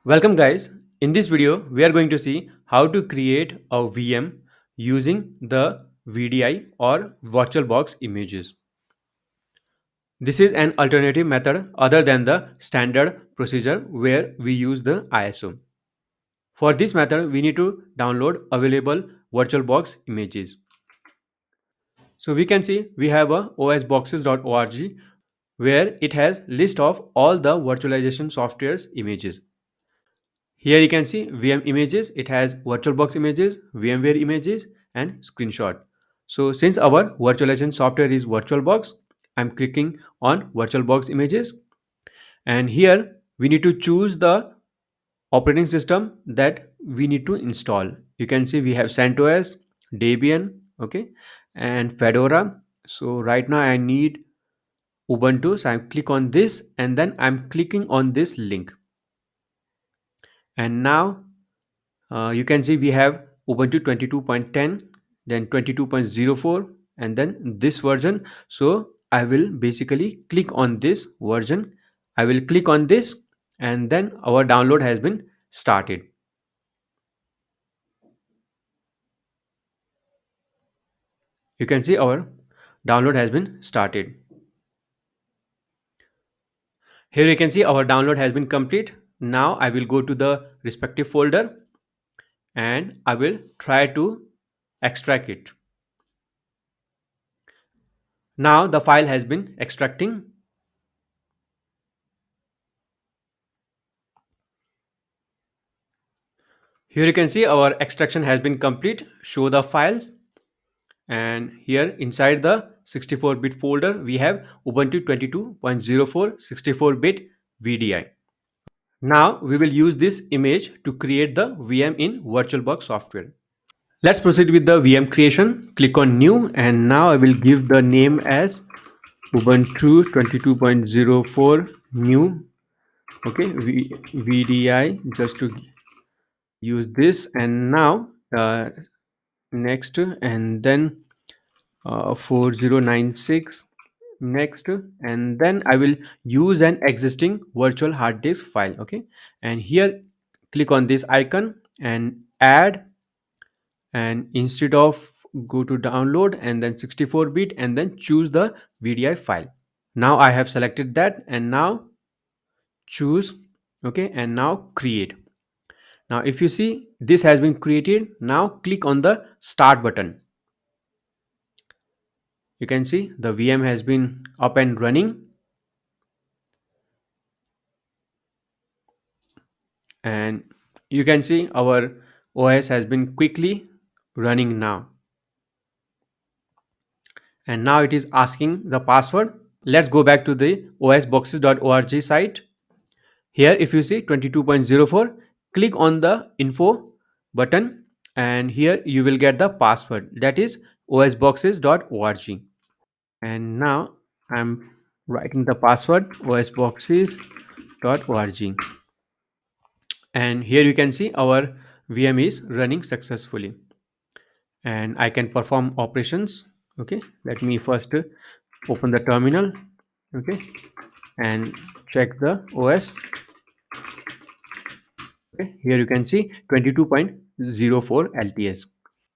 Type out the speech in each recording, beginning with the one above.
Welcome guys. In this video, we are going to see how to create a VM using the VDI or VirtualBox images. This is an alternative method other than the standard procedure where we use the ISO. For this method, we need to download available VirtualBox images. So we can see we have a osboxes.org where it has list of all the virtualization software's images. Here you can see VM images. It has VirtualBox images, VMware images, and screenshot. So since our virtualization software is VirtualBox, I'm clicking on VirtualBox images. And here we need to choose the operating system that we need to install. You can see we have CentOS, Debian, okay, and Fedora. So right now I need Ubuntu. So I click on this and then I'm clicking on this link. And now you can see we have Ubuntu 22.10, then 22.04, and then this version. So I will basically click on this version. I will click on this and then our download has been started. You can see our download has been started. Here you can see our download has been complete. Now I will go to the respective folder and I will try to extract it. Now the file has been extracting. Here you can see our extraction has been complete. Show the files, and here inside the 64-bit folder we have Ubuntu 22.04 64-bit VDI. Now we will use this image to create the VM in VirtualBox software. Let's proceed with the VM creation. Click on new and now I will give the name as Ubuntu 22.04 new. Okay, VDI, just to use this. And now next, and then 4096 next, and then I will use an existing virtual hard disk file. Okay, and here click on this icon and add, and instead of go to download and then 64-bit and then choose the VDI file. Now I have selected that and now choose, okay, and now create. Now if you see this has been created, now click on the start button. You can see the VM has been up and running, and you can see our OS has been quickly running now. And now it is asking the password. Let's go back to the osboxes.org site. Here if you see 22.04, click on the info button and here you will get the password, that is osboxes.org. And now I'm writing the password osboxes.org, and here you can see our VM is running successfully and I can perform operations. Okay, let me first open the terminal, okay, and check the OS. Okay, here you can see 22.04 LTS.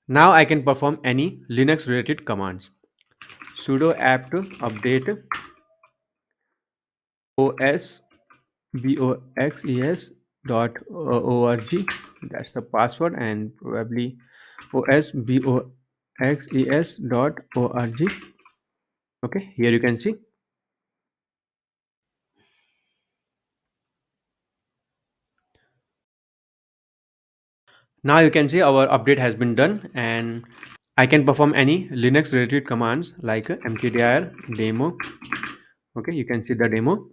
Now I can perform any Linux related commands. Sudo apt update os boxes.org, that's the password, and probably osboxes.org. Okay, here you can see. Now you can see our update has been done and I can perform any Linux related commands like mkdir demo. Okay, you can see the demo.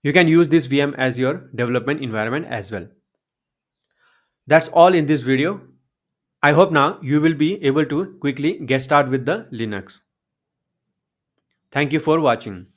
You can use this VM as your development environment as well. That's all in this video. I hope now you will be able to quickly get started with the Linux. Thank you for watching.